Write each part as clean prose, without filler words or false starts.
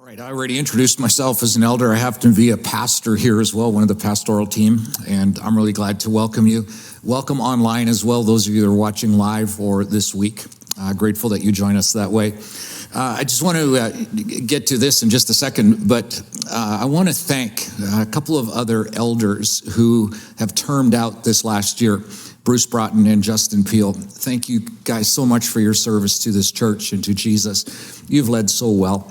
All right, I already introduced myself as an elder. I happen to be a pastor here as well, one of the pastoral team, and I'm really glad to welcome you. Welcome online as well, those of you that are watching live or this week. Grateful that you join us that way. I just want to get to this in just a second, but I want to thank a couple of other elders who have termed out this last year, Bruce Broughton and Justin Peel. Thank you guys so much for your service to this church and to Jesus. You've led so well.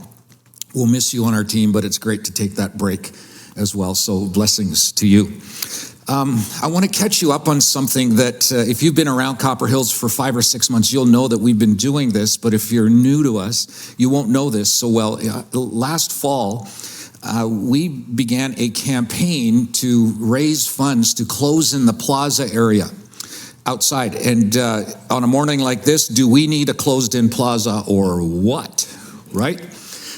We'll miss you on our team, but it's great to take that break as well. So blessings to you. I want to catch you up on something that if you've been around Copper Hills for 5 or 6 months, you'll know that we've been doing this. But if you're new to us, you won't know this so well. Last fall, we began a campaign to raise funds to close in the plaza area outside. And on a morning like this, do we need a closed-in plaza or what, right?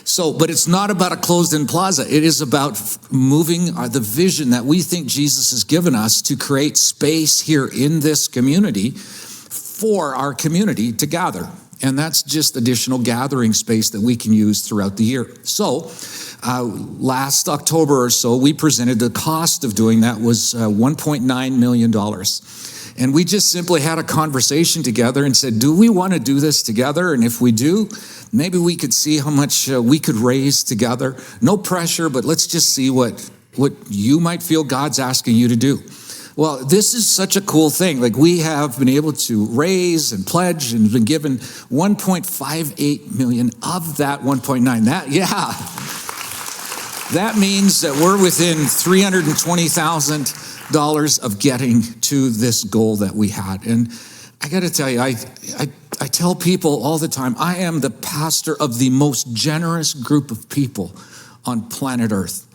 So, but it's not about a closed-in plaza. It is about moving the vision that we think Jesus has given us to create space here in this community for our community to gather. And that's just additional gathering space that we can use throughout the year. So, last October or so, we presented the cost of doing that was $1.9 million. And we just simply had a conversation together and said, do we want to do this together? And if we do, maybe we could see how much we could raise together. No pressure, but let's just see what you might feel God's asking you to do. Well, this is such a cool thing. Like, we have been able to raise and pledge and been given 1.58 million of that 1.9. That means that we're within $320,000 of getting to this goal that we had. And I got to tell you, I tell people all the time, I am the pastor of the most generous group of people on planet Earth.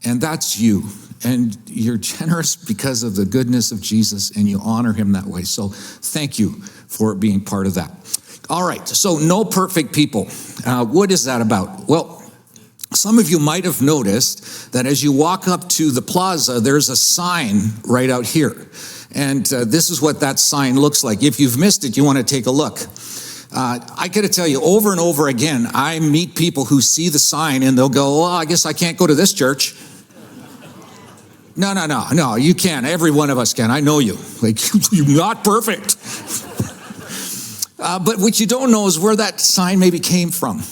And that's you. And you're generous because of the goodness of Jesus, and you honor him that way. So thank you for being part of that. All right, so no perfect people. What is that about? Well, some of you might have noticed that as you walk up to the plaza, there's a sign right out here. And this is what that sign looks like. If you've missed it, you want to take a look. I got to tell you, over and over again, I meet people who see the sign and they'll go, I guess I can't go to this church. No, you can. Every one of us can. I know you. Like, you're not perfect. But what you don't know is where that sign maybe came from.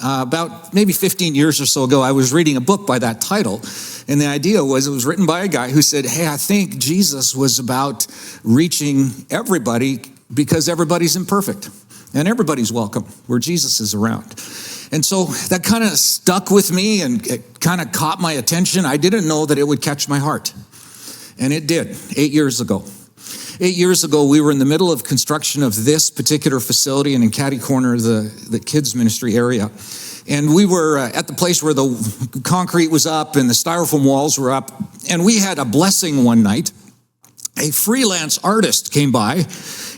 About maybe 15 years or so ago, I was reading a book by that title. And the idea was, it was written by a guy who said, hey, I think Jesus was about reaching everybody because everybody's imperfect. And everybody's welcome where Jesus is around. And so that kind of stuck with me and it kind of caught my attention. I didn't know that it would catch my heart. And it did 8 years ago. 8 years ago, we were in the middle of construction of this particular facility and in Caddy Corner, the kids ministry area. And we were at the place where the concrete was up and the styrofoam walls were up. And we had a blessing one night. A freelance artist came by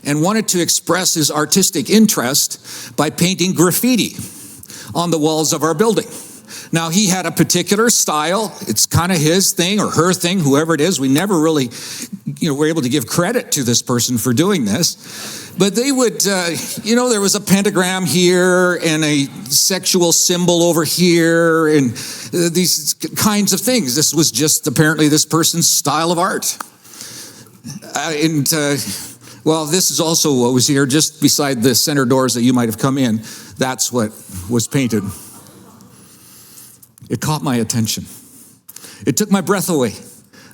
and wanted to express his artistic interest by painting graffiti on the walls of our building. Now, he had a particular style. It's kind of his thing or her thing, whoever it is. We never really, were able to give credit to this person for doing this. But they would, there was a pentagram here and a sexual symbol over here and these kinds of things. This was just apparently this person's style of art. This is also what was here just beside the center doors that you might have come in. That's what was painted. It caught my attention. It took my breath away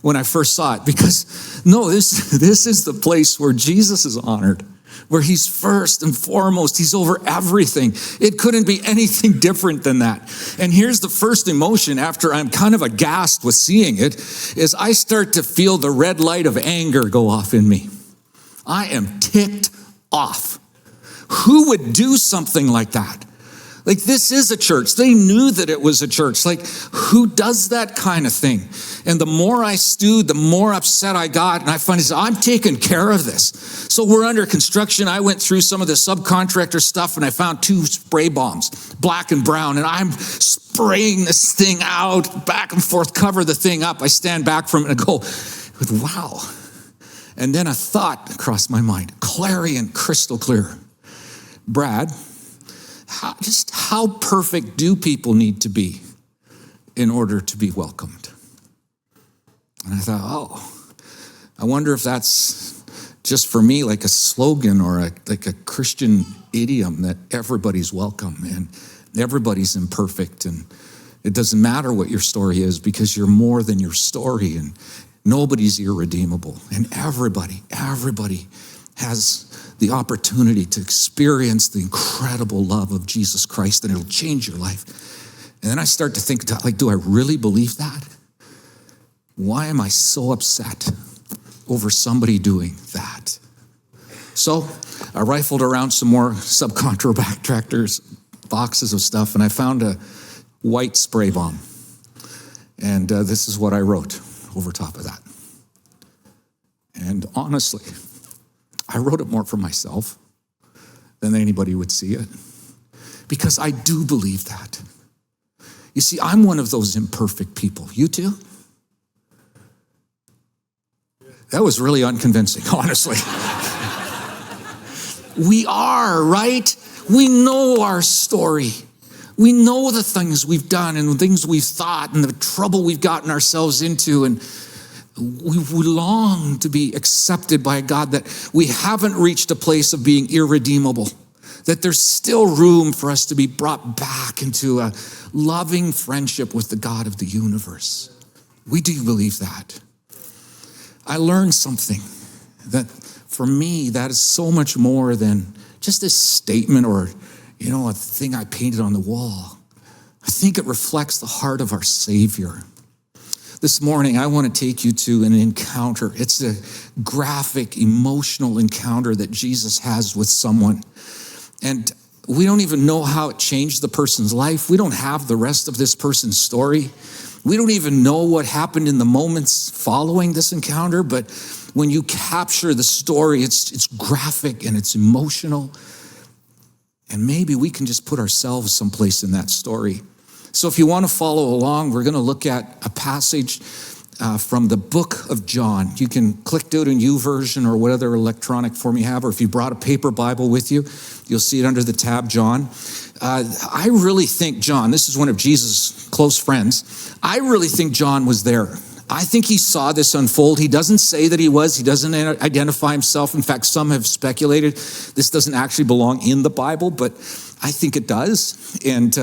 when I first saw it because, this is the place where Jesus is honored, where he's first and foremost. He's over everything. It couldn't be anything different than that. And here's the first emotion after I'm kind of aghast with seeing it, is I start to feel the red light of anger go off in me. I am ticked off. Who would do something like that? Like, this is a church. They knew that it was a church. Like, who does that kind of thing? And the more I stewed, the more upset I got. And I finally said, I'm taking care of this. So we're under construction. I went through some of the subcontractor stuff and I found 2 spray bombs, black and brown. And I'm spraying this thing out, back and forth, cover the thing up. I stand back from it and go, wow. And then a thought crossed my mind, clarion, crystal clear. Brad, just how perfect do people need to be in order to be welcomed? And I thought, I wonder if that's just for me like a slogan or like a Christian idiom that everybody's welcome and everybody's imperfect and it doesn't matter what your story is because you're more than your story and nobody's irredeemable. And everybody has the opportunity to experience the incredible love of Jesus Christ and it'll change your life. And then I start to think, like, do I really believe that? Why am I so upset over somebody doing that? So I rifled around some more subcontractors, boxes of stuff, and I found a white spray bomb. And this is what I wrote over top of that. And honestly, I wrote it more for myself than anybody would see it. Because I do believe that. You see, I'm one of those imperfect people. You too? That was really unconvincing, honestly. We are, right? We know our story. We know the things we've done and the things we've thought and the trouble we've gotten ourselves into. And we long to be accepted by a God that we haven't reached a place of being irredeemable, that there's still room for us to be brought back into a loving friendship with the God of the universe. We do believe that. I learned something that for me, that is so much more than just a statement or a thing I painted on the wall. I think it reflects the heart of our Savior. This morning, I want to take you to an encounter. It's a graphic, emotional encounter that Jesus has with someone. And we don't even know how it changed the person's life. We don't have the rest of this person's story. We don't even know what happened in the moments following this encounter. But when you capture the story, it's graphic and it's emotional. And maybe we can just put ourselves someplace in that story. So if you want to follow along, we're going to look at a passage from the book of John. You can click to it in YouVersion or whatever electronic form you have, or if you brought a paper Bible with you, you'll see it under the tab John. I really think John, this is one of Jesus' close friends, I really think John was there. I think he saw this unfold. He doesn't say that he was. He doesn't identify himself. In fact, some have speculated this doesn't actually belong in the Bible, but I think it does. And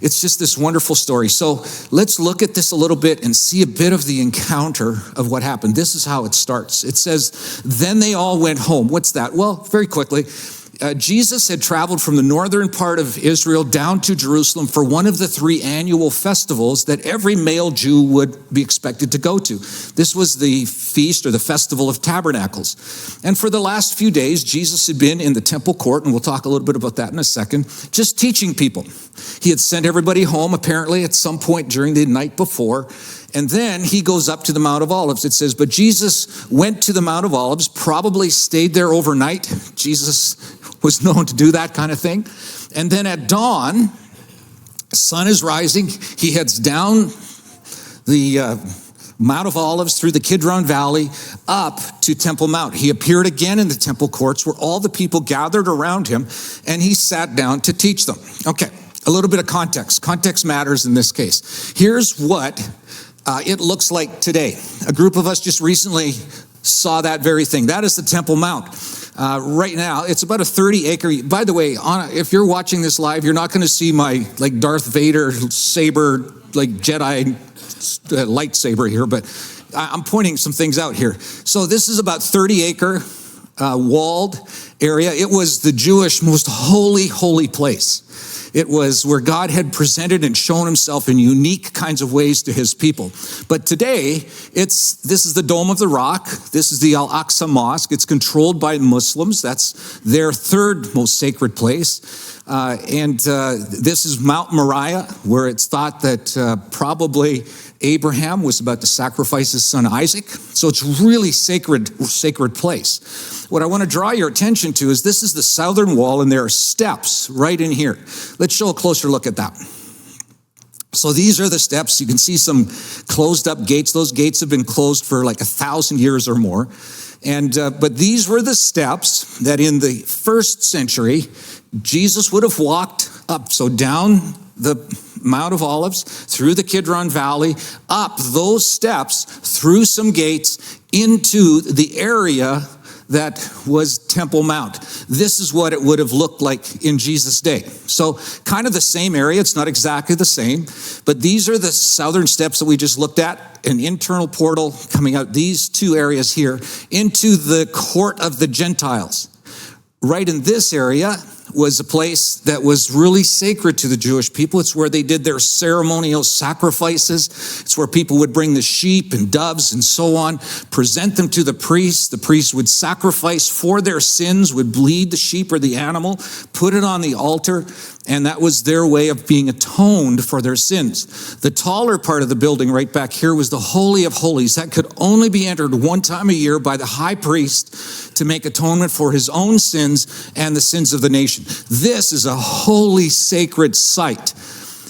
it's just this wonderful story. So let's look at this a little bit and see a bit of the encounter of what happened. This is how it starts. It says, then they all went home. What's that? Well, very quickly. Jesus had traveled from the northern part of Israel down to Jerusalem for one of the 3 annual festivals that every male Jew would be expected to go to. This was the feast or the Festival of Tabernacles. And for the last few days, Jesus had been in the temple court, and we'll talk a little bit about that in a second, just teaching people. He had sent everybody home apparently at some point during the night before. And then he goes up to the Mount of Olives. It says, but Jesus went to the Mount of Olives, probably stayed there overnight. Jesus was known to do that kind of thing. And then at dawn, sun is rising. He heads down the Mount of Olives through the Kidron Valley up to Temple Mount. He appeared again in the temple courts where all the people gathered around him, and he sat down to teach them. Okay, a little bit of context. Context matters in this case. Here's what it looks like today. A group of us just recently saw that very thing. That is the Temple Mount. Right now, it's about a 30-acre. By the way, if you're watching this live, you're not going to see my like Darth Vader saber, like Jedi lightsaber here, but I'm pointing some things out here. So this is about 30-acre walled area. It was the Jewish most holy place. It was where God had presented and shown himself in unique kinds of ways to his people. But today, this is the Dome of the Rock. This is the Al-Aqsa Mosque. It's controlled by Muslims. That's their 3rd most sacred place. This is Mount Moriah, where it's thought that probably Abraham was about to sacrifice his son Isaac. So it's really sacred place. What I want to draw your attention to is this is the southern wall, and there are steps right in here. Let's show a closer look at that. So these are the steps. You can see some closed up gates. Those gates have been closed for like 1,000 years or more. But these were the steps that in the first century, Jesus would have walked up. So down the Mount of Olives, through the Kidron Valley, up those steps, through some gates, into the area that was Temple Mount. This is what it would have looked like in Jesus' day. So kind of the same area. It's not exactly the same, but these are the southern steps that we just looked at, an internal portal coming out these two areas here into the court of the Gentiles. Right in this area was a place that was really sacred to the Jewish people. It's where they did their ceremonial sacrifices. It's where people would bring the sheep and doves and so on, present them to the priest. The priest would sacrifice for their sins, would bleed the sheep or the animal, put it on the altar, and that was their way of being atoned for their sins. The taller part of the building right back here was the Holy of Holies. That could only be entered one time a year by the high priest to make atonement for his own sins and the sins of the nation. This is a holy, sacred site.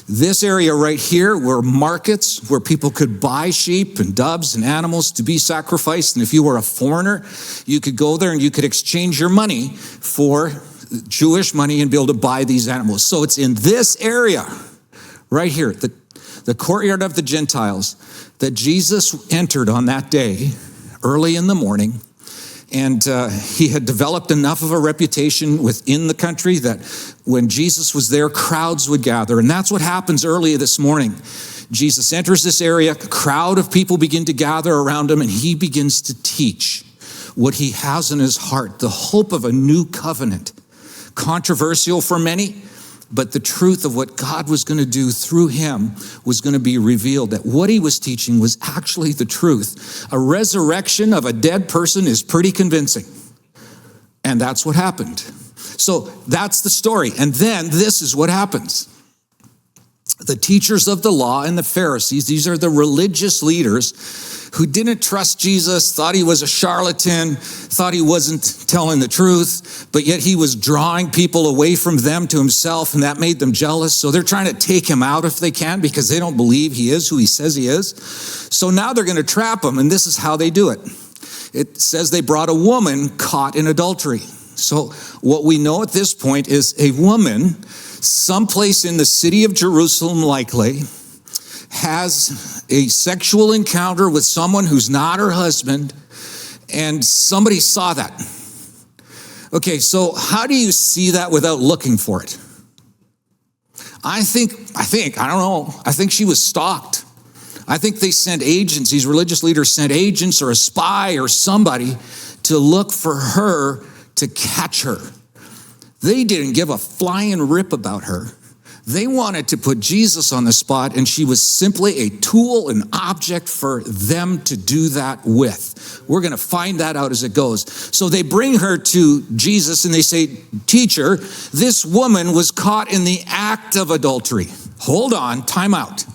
This area right here were markets where people could buy sheep and doves and animals to be sacrificed. And if you were a foreigner, you could go there and you could exchange your money for Jewish money and be able to buy these animals. So it's in this area right here, the courtyard of the Gentiles, that Jesus entered on that day, early in the morning. And he had developed enough of a reputation within the country that when Jesus was there, crowds would gather. And that's what happens early this morning. Jesus enters this area, a crowd of people begin to gather around him, and he begins to teach what he has in his heart, the hope of a new covenant. Controversial for many, but the truth of what God was going to do through him was going to be revealed, that what he was teaching was actually the truth. A resurrection of a dead person is pretty convincing. And that's what happened. So that's the story. And then this is what happens. The teachers of the law and the Pharisees, these are the religious leaders who didn't trust Jesus, thought he was a charlatan, thought he wasn't telling the truth, but yet he was drawing people away from them to himself, and that made them jealous. So they're trying to take him out if they can because they don't believe he is who he says he is. So now they're going to trap him, and this is how they do it. It says they brought a woman caught in adultery. So what we know at this point is a woman, someplace in the city of Jerusalem likely, has a sexual encounter with someone who's not her husband, and somebody saw that. Okay, so how do you see that without looking for it? I think, I don't know, I think she was stalked. I think they sent agents, these religious leaders sent agents or a spy or somebody to look for her, to catch her. They didn't give a flying rip about her. They wanted to put Jesus on the spot, and she was simply a tool, an object for them to do that with. We're going to find that out as it goes. So they bring her to Jesus and they say, "Teacher, this woman was caught in the act of adultery." Hold on, time out.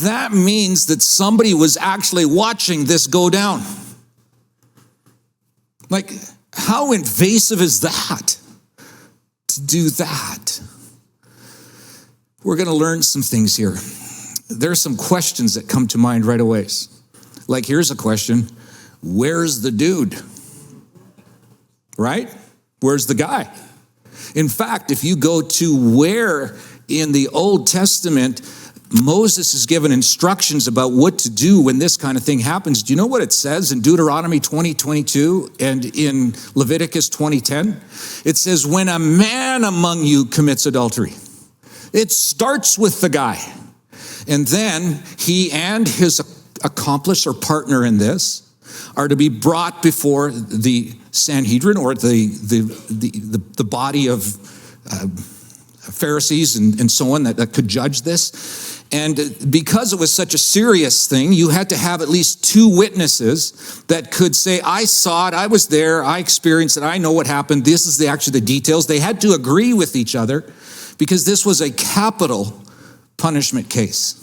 That means that somebody was actually watching this go down. Like, how invasive is that? To do that. We're going to learn some things here. There are some questions that come to mind right away. Like, here's a question. Where's the dude? Right? Where's the guy? In fact, if you go to where in the Old Testament Moses is given instructions about what to do when this kind of thing happens, do you know what it says in Deuteronomy 20:22 and in Leviticus 20:10? It says, when a man among you commits adultery, it starts with the guy. And then he and his accomplice or partner in this are to be brought before the Sanhedrin, or the body of Pharisees and so on that could judge this. And because it was such a serious thing, you had to have at least two witnesses that could say, I saw it, I was there, I experienced it, I know what happened, this is the details. They had to agree with each other because this was a capital punishment case.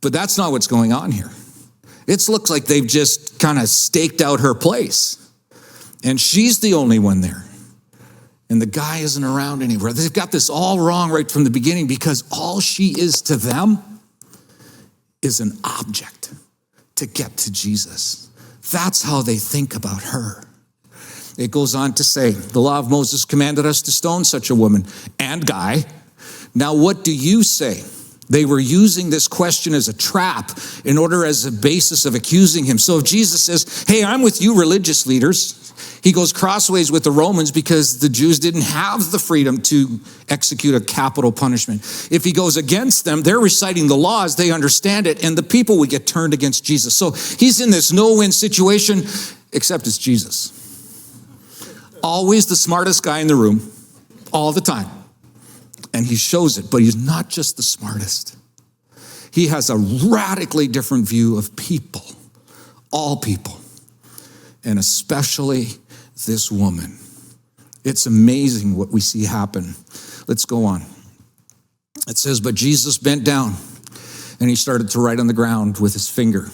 But that's not what's going on here. It looks like they've just kind of staked out her place. And she's the only one there. And the guy isn't around anywhere. They've got this all wrong right from the beginning, because all she is to them is an object to get to Jesus. That's how they think about her. It goes on to say, the law of Moses commanded us to stone such a woman and guy. Now what do you say? They were using this question as a trap in order as a basis of accusing him. So if Jesus says, hey, I'm with you religious leaders, he goes crossways with the Romans because the Jews didn't have the freedom to execute a capital punishment. If he goes against them, they're reciting the laws, they understand it, and the people would get turned against Jesus. So he's in this no-win situation, except it's Jesus. Always the smartest guy in the room, all the time. And he shows it, but he's not just the smartest. He has a radically different view of people, all people, and especially this woman. It's amazing what we see happen. Let's go on. It says, but Jesus bent down and he started to write on the ground with his finger.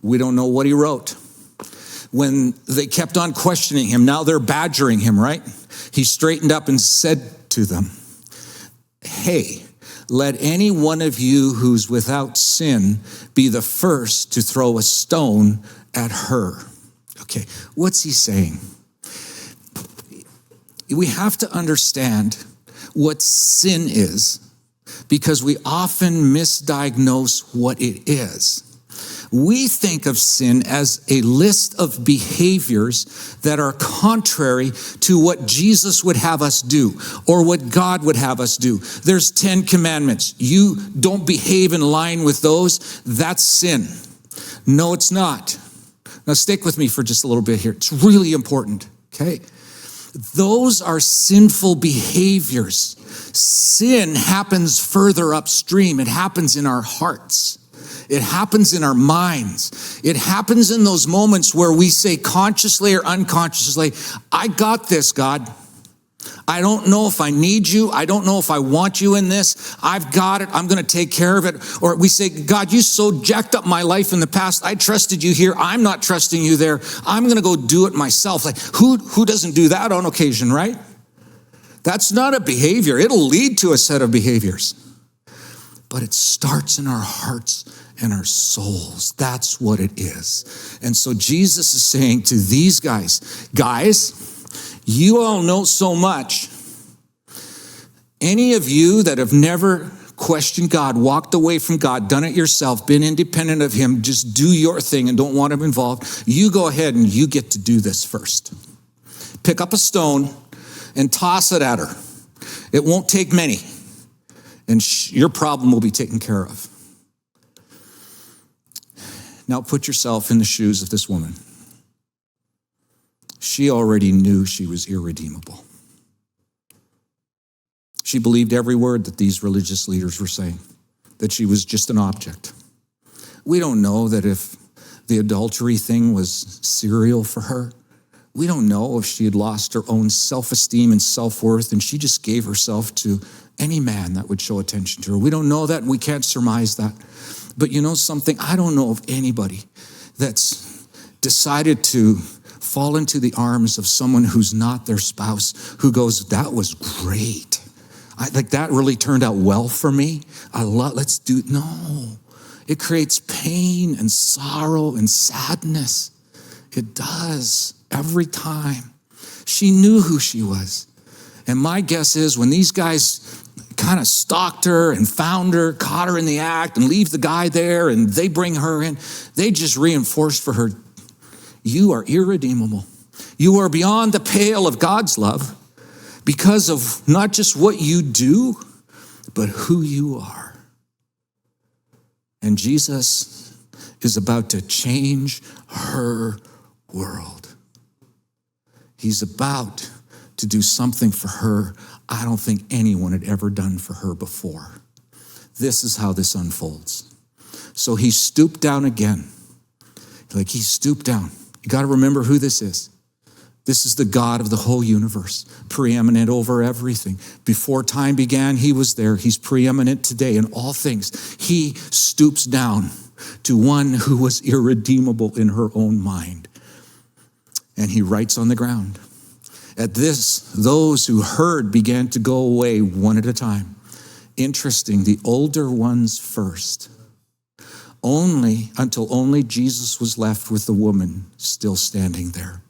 We don't know what he wrote. When they kept on questioning him, now they're badgering him, right? He straightened up and said to them, hey, let any one of you who's without sin be the first to throw a stone at her. Okay, what's he saying? We have to understand what sin is because we often misdiagnose what it is. We think of sin as a list of behaviors that are contrary to what Jesus would have us do or what God would have us do. There's 10 commandments. You don't behave in line with those. That's sin. No, it's not. Now stick with me for just a little bit here. It's really important, okay? Those are sinful behaviors. Sin happens further upstream. It happens in our hearts. It happens in our minds. It happens in those moments where we say consciously or unconsciously, I got this, God. I don't know if I need you. I don't know if I want you in this. I've got it. I'm going to take care of it. Or we say, God, you so jacked up my life in the past. I trusted you here. I'm not trusting you there. I'm going to go do it myself. Like who doesn't do that on occasion, right? That's not a behavior. It'll lead to a set of behaviors. But it starts in our hearts and our souls. That's what it is. And so Jesus is saying to these guys, you all know so much. Any of you that have never questioned God, walked away from God, done it yourself, been independent of him, just do your thing and don't want him involved, you go ahead and you get to do this first. Pick up a stone and toss it at her. It won't take many. And your problem will be taken care of. Now put yourself in the shoes of this woman. She already knew she was irredeemable. She believed every word that these religious leaders were saying, that she was just an object. We don't know that if the adultery thing was serial for her. We don't know if she had lost her own self-esteem and self-worth and she just gave herself to any man that would show attention to her. We don't know that and we can't surmise that. But you know something? I don't know of anybody that's decided to fall into the arms of someone who's not their spouse, who goes, that was great. That really turned out well for me. Let's do, no. It creates pain and sorrow and sadness. It does every time. She knew who she was. And my guess is when these guys kind of stalked her and found her, caught her in the act and leave the guy there and they bring her in, they just reinforced for her, you are irredeemable. You are beyond the pale of God's love because of not just what you do, but who you are. And Jesus is about to change her world. He's about to do something for her I don't think anyone had ever done for her before. This is how this unfolds. So he stooped down again. He stooped down. You got to remember who this is. This is the God of the whole universe, preeminent over everything. Before time began, he was there. He's preeminent today in all things. He stoops down to one who was irredeemable in her own mind. And he writes on the ground. At this, those who heard began to go away one at a time. Interesting, the older ones first. until Jesus was left with the woman still standing there.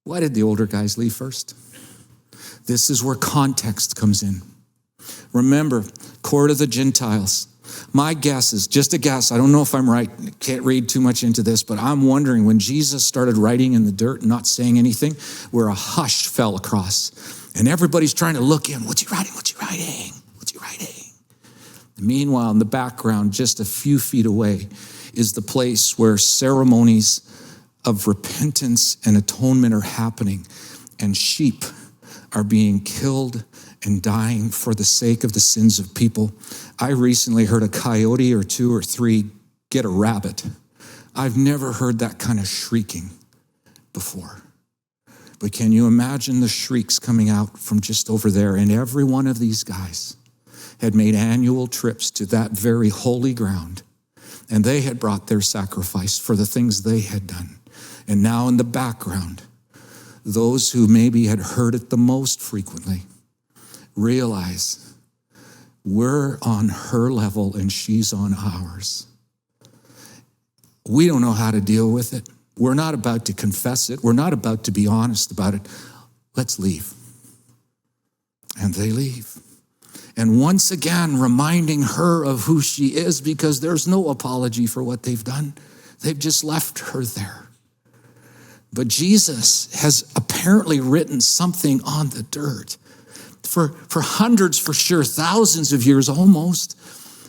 Why did the older guys leave first? This is where context comes in. Remember, court of the Gentiles. My guess is, just a guess, I don't know if I'm right, can't read too much into this, but I'm wondering when Jesus started writing in the dirt and not saying anything, where a hush fell across. And everybody's trying to look in. What's he writing? What's he writing? What's he writing? Meanwhile, in the background, just a few feet away, is the place where ceremonies of repentance and atonement are happening, and sheep are being killed and dying for the sake of the sins of people. I recently heard a coyote or two or three get a rabbit. I've never heard that kind of shrieking before. But can you imagine the shrieks coming out from just over there? And every one of these guys had made annual trips to that very holy ground, and they had brought their sacrifice for the things they had done. And now in the background, those who maybe had heard it the most frequently realize we're on her level and she's on ours. We don't know how to deal with it. We're not about to confess it. We're not about to be honest about it. Let's leave. And they leave. And once again, reminding her of who she is, because there's no apology for what they've done. They've just left her there. But Jesus has apparently written something on the dirt. For hundreds, for sure, thousands of years almost,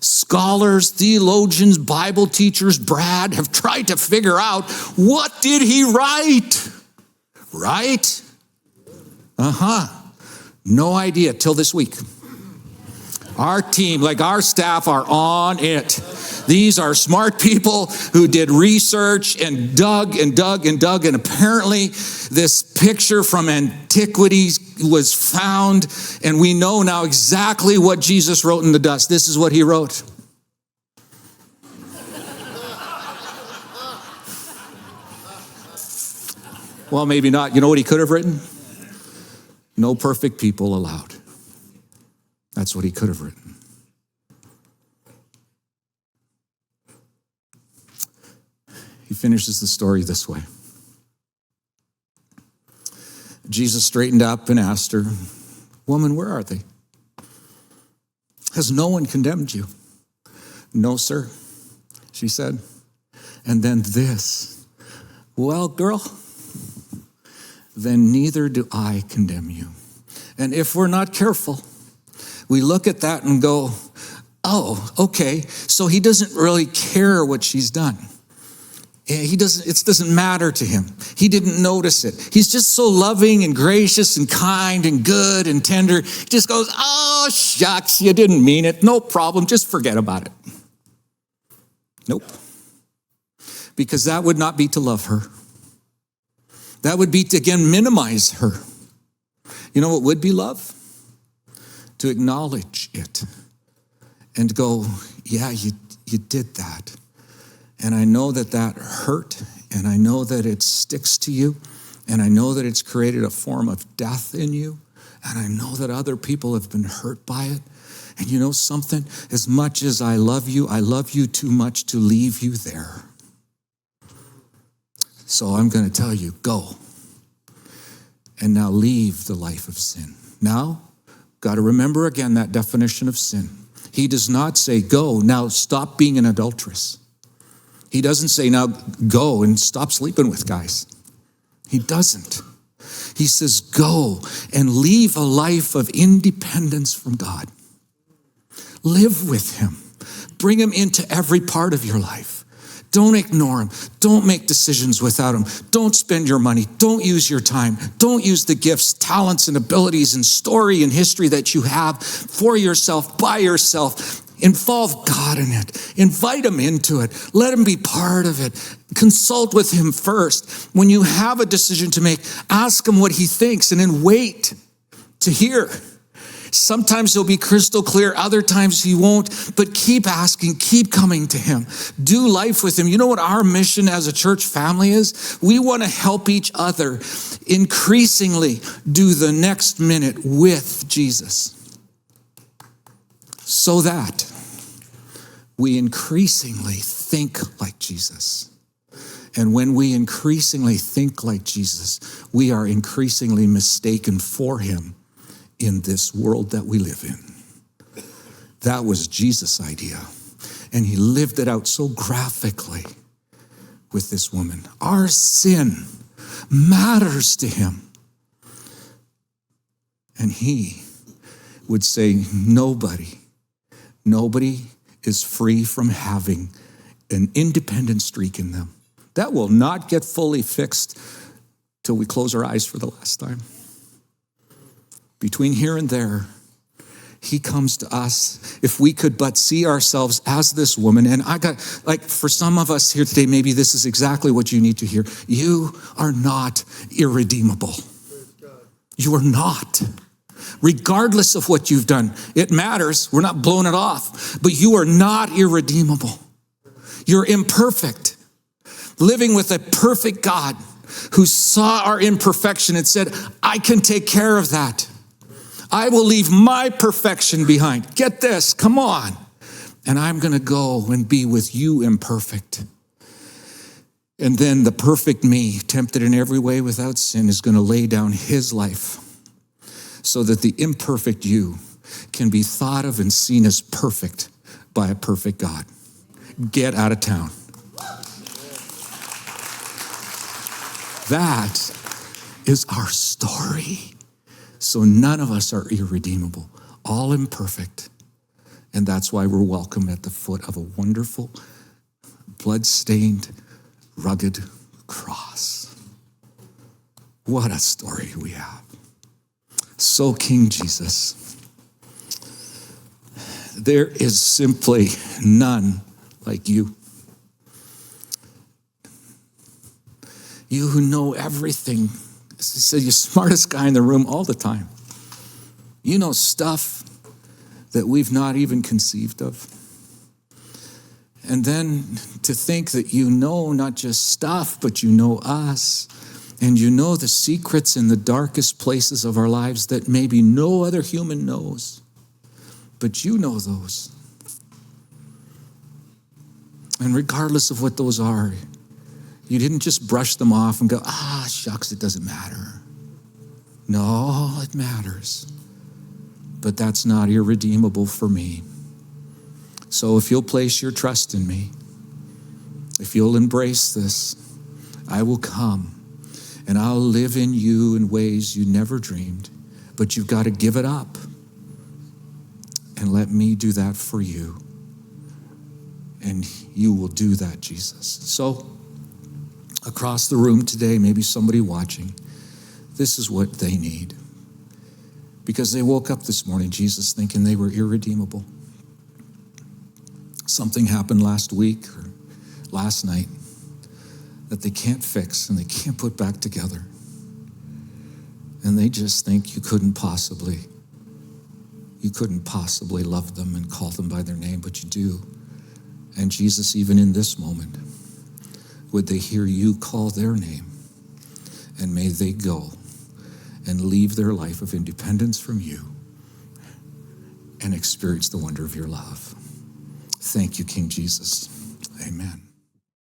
scholars, theologians, Bible teachers, Brad, have tried to figure out, what did he write? Right? No idea till this week. Our team, like our staff, are on it. These are smart people who did research and dug and dug and dug. And apparently this picture from antiquities was found. And we know now exactly what Jesus wrote in the dust. This is what he wrote. Well, maybe not. You know what he could have written? No perfect people allowed. That's what he could have written. He finishes the story this way. Jesus straightened up and asked her, "Woman, where are they? Has no one condemned you?" "No, sir," she said. And then this, "Well, girl, then neither do I condemn you." And if we're not careful, we look at that and go, oh, okay, so he doesn't really care what she's done. It doesn't matter to him. He didn't notice it. He's just so loving and gracious and kind and good and tender. He just goes, "Oh, shucks, you didn't mean it. No problem. Just forget about it." Nope. Because that would not be to love her. That would be to, again, minimize her. You know what would be love? To acknowledge it and go, yeah, you did that. And I know that hurt, and I know that it sticks to you, and I know that it's created a form of death in you, and I know that other people have been hurt by it. And you know something? As much as I love you too much to leave you there. So I'm going to tell you, go. And now leave the life of sin. Now, got to remember again that definition of sin. He does not say, go, now stop being an adulteress. He doesn't say, now go and stop sleeping with guys. He doesn't. He says, go and leave a life of independence from God. Live with him. Bring him into every part of your life. Don't ignore him. Don't make decisions without him. Don't spend your money. Don't use your time. Don't use the gifts, talents, and abilities and story and history that you have for yourself, by yourself. Involve God in it. Invite him into it. Let him be part of it. Consult with him first. When you have a decision to make, ask him what he thinks and then wait to hear. Sometimes he'll be crystal clear. Other times he won't. But keep asking. Keep coming to him. Do life with him. You know what our mission as a church family is? We want to help each other increasingly do the next minute with Jesus, so that we increasingly think like Jesus. And when we increasingly think like Jesus, we are increasingly mistaken for him in this world that we live in. That was Jesus' idea. And he lived it out so graphically with this woman. Our sin matters to him. And he would say, nobody is free from having an independent streak in them. That will not get fully fixed till we close our eyes for the last time. Between here and there, he comes to us. If we could but see ourselves as this woman, and for some of us here today, maybe this is exactly what you need to hear. You are not irredeemable. You are not. Regardless of what you've done, it matters. We're not blowing it off, but you are not irredeemable. You're imperfect. Living with a perfect God who saw our imperfection and said, I can take care of that. I will leave my perfection behind. Get this, come on. And I'm going to go and be with you imperfect. And then the perfect me, tempted in every way without sin, is going to lay down his life so that the imperfect you can be thought of and seen as perfect by a perfect God. Get out of town. That is our story. So none of us are irredeemable, all imperfect. And that's why we're welcome at the foot of a wonderful, blood-stained, rugged cross. What a story we have. So King Jesus, there is simply none like you. You who know everything. He said, you're the smartest guy in the room all the time. You know stuff that we've not even conceived of. And then to think that you know not just stuff, but you know us. And you know the secrets in the darkest places of our lives that maybe no other human knows. But you know those. And regardless of what those are, you didn't just brush them off and go, shucks, it doesn't matter. No, it matters. But that's not irredeemable for me. So if you'll place your trust in me, if you'll embrace this, I will come and I'll live in you in ways you never dreamed. But you've got to give it up and let me do that for you. And you will do that, Jesus. So, across the room today, maybe somebody watching, this is what they need. Because they woke up this morning, Jesus, thinking they were irredeemable. Something happened last week or last night that they can't fix and they can't put back together. And they just think you couldn't possibly love them and call them by their name, but you do. And Jesus, even in this moment, would they hear you call their name? And may they go and leave their life of independence from you and experience the wonder of your love. Thank you, King Jesus. Amen.